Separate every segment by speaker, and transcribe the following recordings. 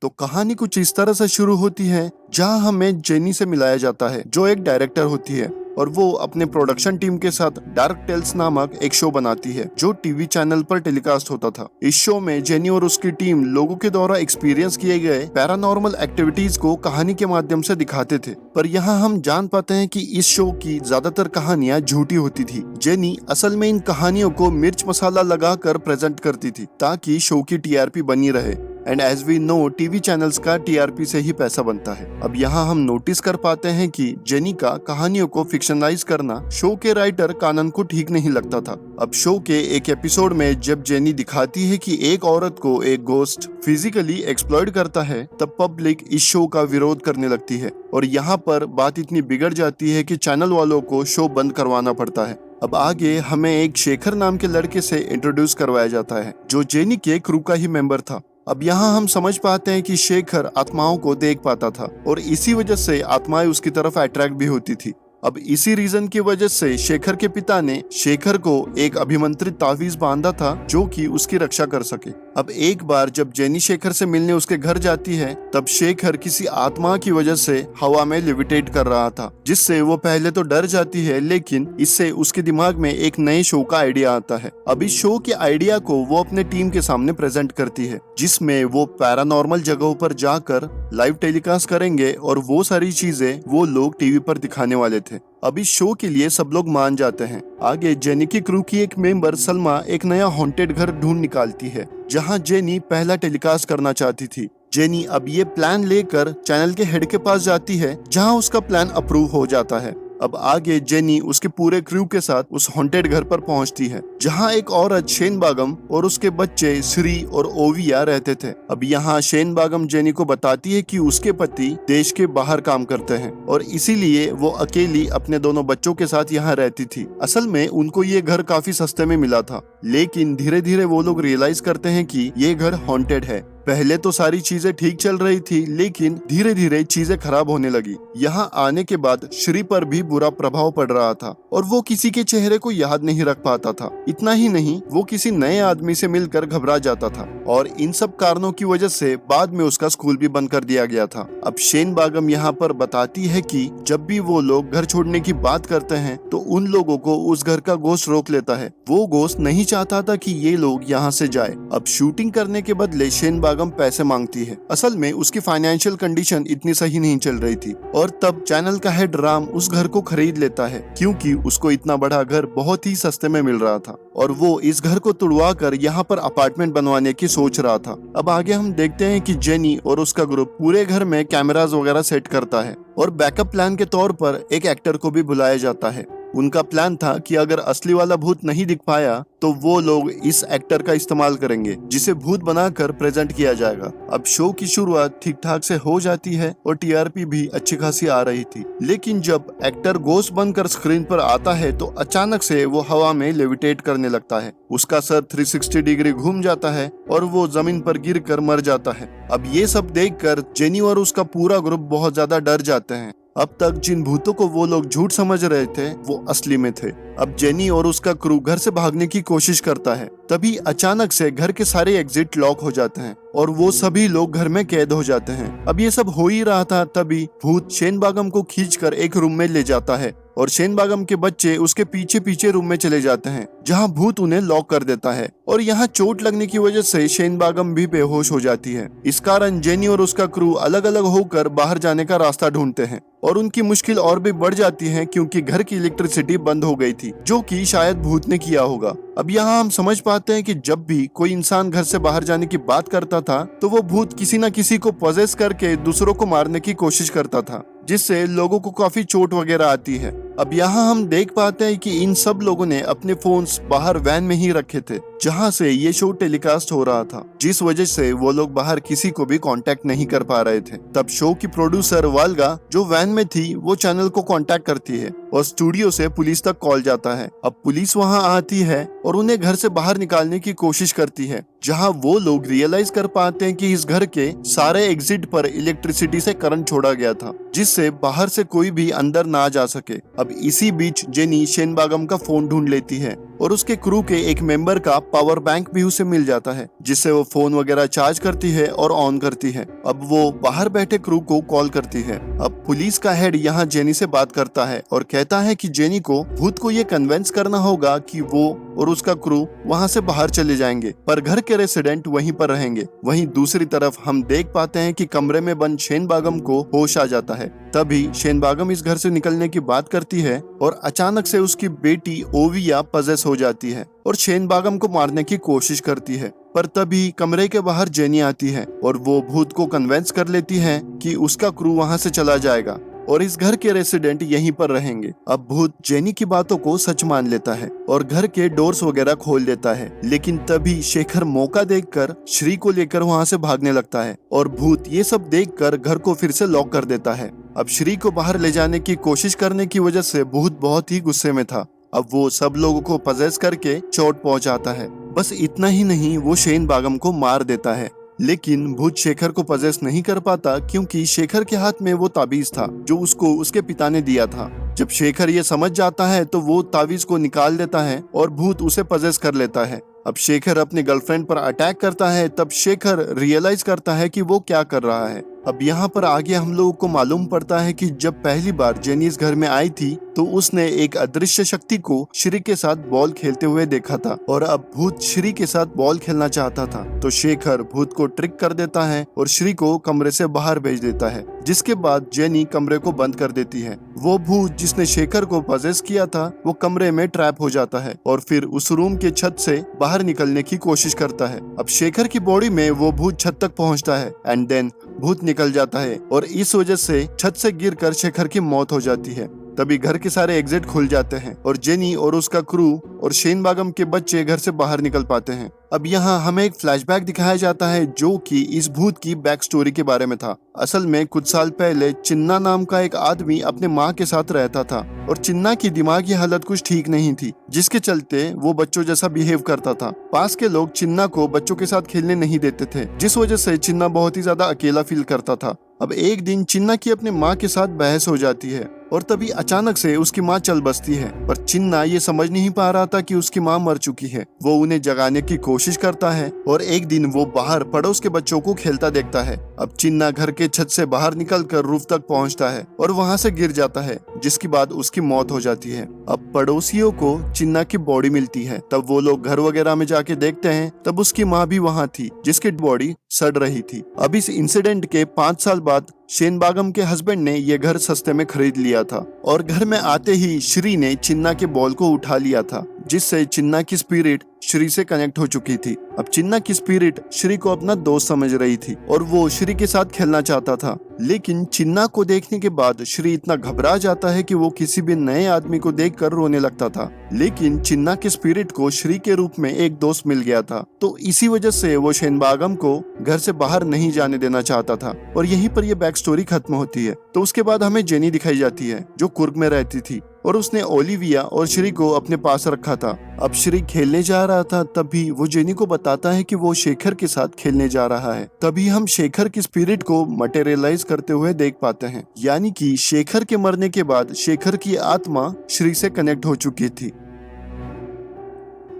Speaker 1: तो कहानी कुछ इस तरह से शुरू होती है जहां हमें जेनी से मिलाया जाता है जो एक डायरेक्टर होती है और वो अपने प्रोडक्शन टीम के साथ डार्क टेल्स नामक एक शो बनाती है जो टीवी चैनल पर टेलीकास्ट होता था। इस शो में जेनी और उसकी टीम लोगों के द्वारा एक्सपीरियंस किए गए पैरानॉर्मल एक्टिविटीज को कहानी के माध्यम से दिखाते थे। पर यहाँ हम जान पाते हैं कि इस शो की ज्यादातर कहानियां झूठी होती थी। जेनी असल में इन कहानियों को मिर्च मसाला लगाकर प्रेजेंट करती थी ताकि शो की टीआरपी बनी रहे। And as we know TV channels का टीआरपी से ही पैसा बनता है। अब यहाँ हम नोटिस कर पाते हैं कि जेनी का कहानियों को फिक्शनलाइज करना शो के राइटर कानन को ठीक नहीं लगता था। अब शो के एक एपिसोड में जब जेनी दिखाती है कि एक औरत को एक घोस्ट फिजिकली एक्सप्लॉइट करता है तब पब्लिक इस शो का विरोध करने लगती है और यहाँ पर बात इतनी बिगड़ जाती है कि चैनल वालों को शो बंद करवाना पड़ता है। अब आगे हमें एक शेखर नाम के लड़के से इंट्रोड्यूस करवाया जाता है जो जेनी के क्रू का ही मेंबर था। अब यहाँ हम समझ पाते हैं कि शेखर आत्माओं को देख पाता था और इसी वजह से आत्माएं उसकी तरफ अट्रैक्ट भी होती थी। अब इसी रीजन की वजह से शेखर के पिता ने शेखर को एक अभिमंत्रित तावीज बांधा था जो कि उसकी रक्षा कर सके। अब एक बार जब जेनी शेखर से मिलने उसके घर जाती है तब शेखर किसी आत्मा की वजह से हवा में लिविटेट कर रहा था जिससे वो पहले तो डर जाती है लेकिन इससे उसके दिमाग में एक नए शो का आइडिया आता है। अब इस शो के आइडिया को वो अपने टीम के सामने प्रेजेंट करती है जिसमें वो पैरानॉर्मल जगहों पर जाकर लाइव टेलीकास्ट करेंगे और वो सारी चीजें वो लोग टीवी पर दिखाने वाले थे। अब इस शो के लिए सब लोग मान जाते हैं। आगे जेनी की क्रू की एक मेंबर सलमा एक नया हॉन्टेड घर ढूंढ निकालती है जहां जेनी पहला टेलीकास्ट करना चाहती थी। जेनी अब ये प्लान लेकर चैनल के हेड के पास जाती है जहां उसका प्लान अप्रूव हो जाता है। अब आगे जेनी उसके पूरे क्रू के साथ उस हॉन्टेड घर पर पहुंचती है जहां एक औरत शेन बागम और उसके बच्चे श्री और ओविया रहते थे। अब यहाँ शेन बागम जेनी को बताती है कि उसके पति देश के बाहर काम करते हैं और इसीलिए वो अकेली अपने दोनों बच्चों के साथ यहाँ रहती थी। असल में उनको ये घर काफी सस्ते में मिला था लेकिन धीरे धीरे वो लोग रियलाइज करते हैं कि ये घर हॉन्टेड है। पहले तो सारी चीजें ठीक चल रही थी लेकिन धीरे धीरे चीजें खराब होने लगी। यहाँ आने के बाद श्री पर भी बुरा प्रभाव पड़ रहा था और वो किसी के चेहरे को याद नहीं रख पाता था। इतना ही नहीं वो किसी नए आदमी से मिलकर घबरा जाता था और इन सब कारणों की वजह से बाद में उसका स्कूल भी बंद कर दिया गया था। अब शेन बागम यहाँ पर बताती है कि जब भी वो लोग घर छोड़ने की बात करते हैं तो उन लोगों को उस घर का घोस्ट रोक लेता है। वो घोस्ट नहीं चाहता था कि ये लोग यहाँ से जाए। अब शूटिंग करने के बदले शेन बागम पैसे मांगती है। असल में उसकी फाइनेंशियल कंडीशन इतनी सही नहीं चल रही थी और तब चैनल का हेड राम उस घर को खरीद लेता है क्योंकि उसको इतना बड़ा घर बहुत ही सस्ते में मिल रहा था और वो इस घर को तुड़वा कर यहाँ पर अपार्टमेंट बनवाने की सोच रहा था। अब आगे हम देखते हैं कि जेनी और उसका ग्रुप पूरे घर में कैमरास वगैरह सेट करता है और बैकअप प्लान के तौर पर एक एक्टर को भी बुलाया जाता है। उनका प्लान था कि अगर असली वाला भूत नहीं दिख पाया तो वो लोग इस एक्टर का इस्तेमाल करेंगे जिसे भूत बनाकर प्रेजेंट किया जाएगा। अब शो की शुरुआत ठीक ठाक से हो जाती है और टीआरपी भी अच्छी खासी आ रही थी लेकिन जब एक्टर घोस्ट बनकर स्क्रीन पर आता है तो अचानक से वो हवा में लेविटेट करने लगता है। उसका सर 360 डिग्री घूम जाता है और वो जमीन पर गिरकर मर जाता है। अब ये सब देखकर जेनी और उसका पूरा ग्रुप बहुत ज्यादा डर जाते हैं। अब तक जिन भूतों को वो लोग झूठ समझ रहे थे वो असली में थे। अब जेनी और उसका क्रू घर से भागने की कोशिश करता है तभी अचानक से घर के सारे एग्जिट लॉक हो जाते हैं और वो सभी लोग घर में कैद हो जाते हैं। अब ये सब हो ही रहा था तभी भूत शेन बागम को खींचकर एक रूम में ले जाता है और शेन बागम के बच्चे उसके पीछे पीछे रूम में चले जाते हैं जहां भूत उन्हें लॉक कर देता है और यहाँ चोट लगने की वजह से शेन बागम भी बेहोश हो जाती है। इस कारण जेनी और उसका क्रू अलग अलग होकर बाहर जाने का रास्ता ढूंढते हैं और उनकी मुश्किल और भी बढ़ जाती है क्योंकि घर की इलेक्ट्रिसिटी बंद हो गई थी जो कि शायद भूत ने किया होगा। अब यहाँ हम समझ पाते हैं कि जब भी कोई इंसान घर से बाहर जाने की बात करता था तो वो भूत किसी न किसी को पॉजेस करके दूसरों को मारने की कोशिश करता था जिससे लोगों को काफी चोट वगैरह आती है। अब यहाँ हम देख पाते हैं कि इन सब लोगों ने अपने फोन्स बाहर वैन में ही रखे थे जहाँ से ये शो टेलीकास्ट हो रहा था जिस वजह से वो लोग बाहर किसी को भी कांटेक्ट नहीं कर पा रहे थे। तब शो की प्रोड्यूसर वाल्गा जो वैन में थी वो चैनल को कांटेक्ट करती है और स्टूडियो से पुलिस तक कॉल जाता है। अब पुलिस वहाँ आती है और उन्हें घर से बाहर निकालने की कोशिश करती है जहाँ वो लोग रियलाइज कर पाते हैं कि इस घर के सारे एग्जिट पर इलेक्ट्रिसिटी से करंट छोड़ा गया था जिससे बाहर से कोई भी अंदर ना जा सके। अब इसी बीच जेनी शेन बागम का फोन ढूंढ लेती है और उसके क्रू के एक मेंबर का पावर बैंक भी उसे मिल जाता है, जिससे वो फोन वगैरह चार्ज करती है और ऑन करती है। अब वो बाहर बैठे क्रू को कॉल करती है। अब पुलिस का हेड यहाँ जेनी से बात करता है और कहता है कि जेनी को भूत को ये कन्विंस करना होगा कि वो और उसका क्रू वहाँ से बाहर चले जाएंगे, पर घर के रेसिडेंट वहीं पर रहेंगे। वहीं दूसरी तरफ हम देख पाते हैं कि कमरे में बंद शेन बागम को होश आ जाता है। तभी शेन बागम इस घर से निकलने की बात करती है और अचानक से उसकी बेटी ओविया पजेस हो जाती है और शेन बागम को मारने की कोशिश करती है। पर तभी कमरे के बाहर जेनी आती है और वो भूत को कन्विंस कर लेती है कि उसका क्रू वहाँ से चला जाएगा और इस घर के रेसिडेंट यहीं पर रहेंगे। अब भूत जेनी की बातों को सच मान लेता है और घर के डोर्स वगैरह खोल देता है, लेकिन तभी शेखर मौका देखकर श्री को लेकर वहाँ से भागने लगता है और भूत ये सब देखकर घर को फिर से लॉक कर देता है। अब श्री को बाहर ले जाने की कोशिश करने की वजह से भूत बहुत ही गुस्से में था। अब वो सब लोगों को पजेस करके चोट पहुंचाता है। बस इतना ही नहीं, वो शेन बागम को मार देता है, लेकिन भूत शेखर को पजेस नहीं कर पाता क्योंकि शेखर के हाथ में वो ताबीज था जो उसको उसके पिता ने दिया था। जब शेखर ये समझ जाता है तो वो ताबीज को निकाल देता है और भूत उसे पजेस कर लेता है। अब शेखर अपने गर्लफ्रेंड पर अटैक करता है। तब शेखर रियलाइज करता है कि वो क्या कर रहा है। अब यहाँ पर आगे हम लोगों को मालूम पड़ता है कि जब पहली बार जेनी इस घर में आई थी तो उसने एक अदृश्य शक्ति को श्री के साथ बॉल खेलते हुए देखा था और अब भूत श्री के साथ बॉल खेलना चाहता था। तो शेखर भूत को ट्रिक कर देता है और श्री को कमरे से बाहर भेज देता है, जिसके बाद जेनी कमरे को बंद कर देती है। वो भूत जिसने शेखर को पजेस किया था वो कमरे में ट्रैप हो जाता है और फिर उस रूम के छत से बाहर निकलने की कोशिश करता है। अब शेखर की बॉडी में वो भूत छत तक पहुंचता है एंड देन भूत निकल जाता है और इस वजह से छत से गिरकर शेखर की मौत हो जाती है। तभी घर के सारे एग्जिट खुल जाते हैं और जेनी और उसका क्रू और शेन बागम के बच्चे घर से बाहर निकल पाते हैं। अब यहाँ हमें एक फ्लैशबैक दिखाया जाता है जो कि इस भूत की बैक स्टोरी के बारे में था। असल में कुछ साल पहले चिन्ना नाम का एक आदमी अपने माँ के साथ रहता था और चिन्ना की दिमागी हालत कुछ ठीक नहीं थी, जिसके चलते वो बच्चों जैसा बिहेव करता था। पास के लोग चिन्ना को बच्चों के साथ खेलने नहीं देते थे, जिस वजह से चिन्ना बहुत ही ज्यादा अकेला फील करता था। अब एक दिन चिन्ना की अपने माँ के साथ बहस हो जाती है और तभी अचानक से उसकी माँ चल बसती है, पर चिन्ना ये समझ नहीं पा रहा था कि उसकी माँ मर चुकी है। वो उन्हें जगाने की कोशिश करता है और एक दिन वो बाहर पड़ोस के बच्चों को खेलता देखता है। अब चिन्ना घर के छत से बाहर निकलकर रूफ तक पहुंचता है और वहां से गिर जाता है, जिसके बाद उसकी मौत हो जाती है। अब पड़ोसियों को चिन्ना की बॉडी मिलती है। तब वो लोग घर वगैरह में जाके देखते हैं, तब उसकी माँ भी वहाँ थी जिसकी बॉडी सड़ रही थी। अब इस इंसिडेंट के 5 साल बाद शेन बागम के हस्बैंड ने ये घर सस्ते में खरीद लिया था और घर में आते ही श्री ने चिन्ना के बॉल को उठा लिया था, जिससे चिन्ना की स्पिरिट श्री से कनेक्ट हो चुकी थी। अब चिन्ना की स्पिरिट श्री को अपना दोस्त समझ रही थी और वो श्री के साथ खेलना चाहता था, लेकिन चिन्ना को देखने के बाद श्री इतना घबरा जाता है कि वो किसी भी नए आदमी को देखकर रोने लगता था। लेकिन चिन्ना के स्पिरिट को श्री के रूप में एक दोस्त मिल गया था, तो इसी वजह से वो शेन बागम को घर से बाहर नहीं जाने देना चाहता था और यहीं पर ये बैक स्टोरी खत्म होती है। तो उसके बाद हमें जेनी दिखाई जाती है जो कुर्ग में रहती थी और उसने ओलिविया और श्री को अपने पास रखा था। अब श्री खेलने जा रहा था, तभी वो जेनी को बताता है कि वो शेखर के साथ खेलने जा रहा है। तभी हम शेखर की स्पिरिट को मटेरियलाइज करते हुए देख पाते हैं, यानी कि शेखर के मरने के बाद शेखर की आत्मा श्री से कनेक्ट हो चुकी थी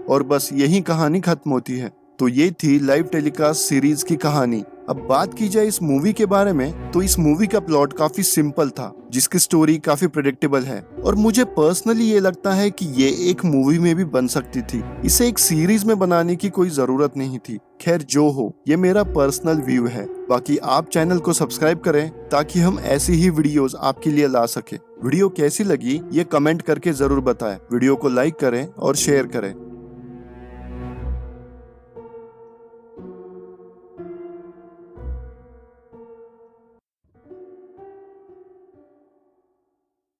Speaker 1: और बस यही कहानी खत्म होती है। तो ये थी लाइव टेलीकास्ट सीरीज की कहानी। अब बात की जाए इस मूवी के बारे में, तो इस मूवी का प्लॉट काफी सिंपल था, जिसकी स्टोरी काफी प्रेडिक्टेबल है और मुझे पर्सनली ये लगता है कि ये एक मूवी में भी बन सकती थी। इसे एक सीरीज में बनाने की कोई जरूरत नहीं थी। खैर जो हो, ये मेरा पर्सनल व्यू है। बाकी आप चैनल को सब्सक्राइब करें ताकि हम ऐसी ही वीडियोस आपके लिए ला सके। वीडियो कैसी लगी ये कमेंट करके जरूर बताएं। वीडियो को लाइक करें और शेयर करें।